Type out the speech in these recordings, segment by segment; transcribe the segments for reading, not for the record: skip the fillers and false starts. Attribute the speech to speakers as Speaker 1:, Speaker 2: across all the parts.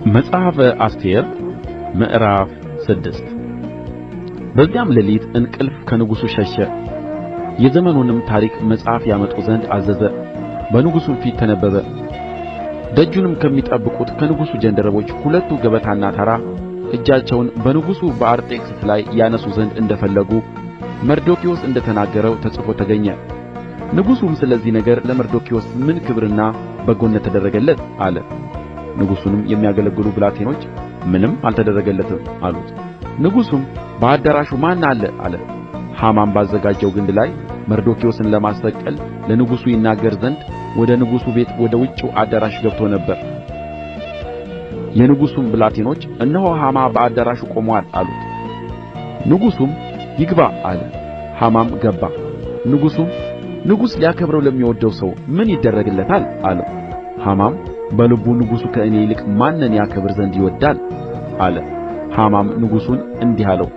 Speaker 1: መጽሐፈ አስቴር ምዕራፍ 6 በዚያም ሌሊት እንቅልፍ ከንጉሡ ሸሸ። የዘመኑንም ታሪክ መጽሐፍ ያመጡ ዘንድ አዘዘ። በንጉሡም ፊት ተነበበ። ደጁንም ከሚጠብቁት ከንጉሡ ጃንደረቦች ሁለቱ ገበታና ተራ እጃቸውን በንጉሡ በአርጤክስስ ላይ ያነሡ ዘንድ እንደ ፈለጉ መርዶክዮስ እንደ ተናገረው ተጽፎ ተገኘ። ንጉሡም ስለዚህ ነገር ለመርዶክዮስ ምን ክብርና በጎነት ተደረገለት አለ። ንጉሡንም የሚያገለግሉ ብላቴኖች ምንም አልተደረገለትም አሉት። ንጉሡም በአዳራሹ ማን አለ አለ። ሐማም ባዘጋጀው ግንድ ላይ መርዶክዮስን ለማሰቀል ለንጉሡ ይናገር ዘንድ ወደ ንጉሡ ቤት ወደ ውጭው አዳራሽ ገብቶ ነበር። የንጉሡም ብላቴኖች እነሆ ሐማ በአዳራሹ ቆሞአል አሉት። ንጉሡም ይግባ አለ። ሐማም ገባ። ንጉሡም ንጉሥ ሊያከብረው ለሚወድደው ሰው ምን ይደረግለታል አለው። ሐማም በልቡ ንጉሡ ከእኔ ይልቅ ማንን ያከብር ዘንድ ይወድዳል አለ። ሐማም ንጉሡን እንዲህ አለው፣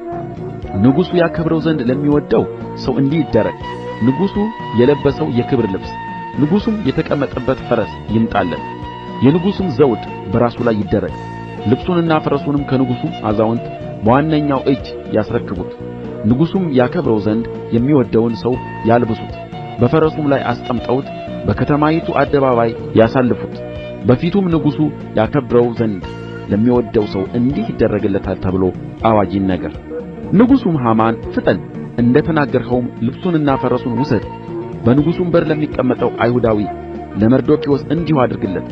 Speaker 1: ንጉሡ ያከብረው ዘንድ ለሚወድደው ሰው እንዲህ ይደረግ። ንጉሡ የለበሰው የክብር ልብስ፣ ንጉሡም የተቀመጠበት ፈረስ ይምጣለት። የንጉሡም ዘውድ በራሱ ላይ ይደረግ። ልብሱንና ፈረሱንም ከንጉሡ አዛውንት በዋነኛው እጅ ያስረክቡት። ንጉሡም ያከብረው ዘንድ የሚወድደውን ሰው ያልብሱት፣ በፈረሱም ላይ አስቀምጠውት በከተማይቱ አደባባይ ያሳልፉት። በፊቱም ንጉሡ ያከብረው ዘንድ ለሚወድደው ሰው እንዲህ ይደረግለታል ተብሎ አዋጅ ይነገር። ንጉሡም ሐማን ፍጠን፣ እንደ ተናገርኸውም ልብሱንና ፈረሱን ውሰድ፣ በንጉሡም በር ለሚቀመጠው አይሁዳዊ ለመርዶክዮስ እንዲሁ አድርግለት፣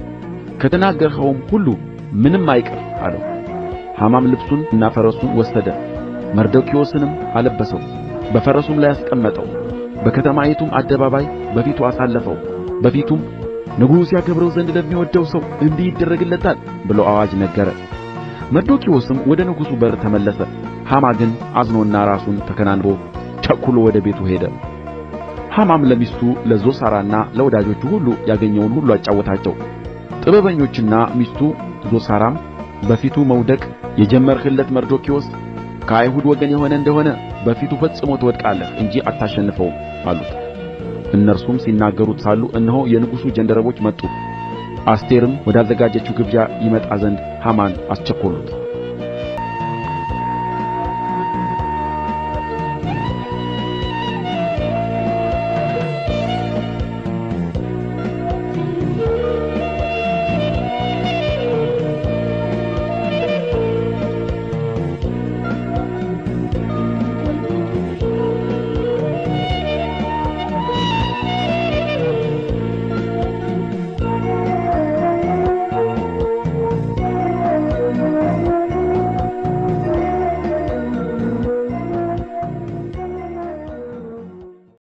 Speaker 1: ከተናገርኸውም ሁሉ ምንም አይቅር አለው። ሐማም ልብሱንና ፈረሱን ወሰደ፣ መርዶክዮስንም አለበሰው፣ በፈረሱም ላይ አስቀመጠው፣ በከተማይቱም አደባባይ በፊቱ አሳለፈው። በፊቱም ንጉሡ ያከብረው ዘንድ ለሚወድደው ሰው እንዲህ ይደረግለታል ብሎ አዋጅ ነገረ። መርዶክዮስም ወደ ንጉሡ በር ተመለሰ። ሐማ ግን አዝኖና ራሱን ተከናንቦ ቸኵሎ ወደ ቤቱ ሄደ። ሐማም ለሚስቱ ለዞሳራና ለወዳጆቹ ሁሉ ያገኘውን ሁሉ አጫወታቸው። ጥበበኞችና ሚስቱ ዞሳራም በፊቱ መውደቅ የጀመርህለት መርዶክዮስ ከአይሁድ ወገን የሆነ እንደሆነ በፊቱ ፈጽሞ ትወድቃለህ እንጂ አታሸንፈውም አሉት። እነርሱም ሲናገሩት ሳሉ እነሆ የንጉሡ ጃንደረቦች መጡ። አስቴርም ወዳዘጋጀችው ግብዣ ይመጣ ዘንድ ሐማን አስቸኰሉት።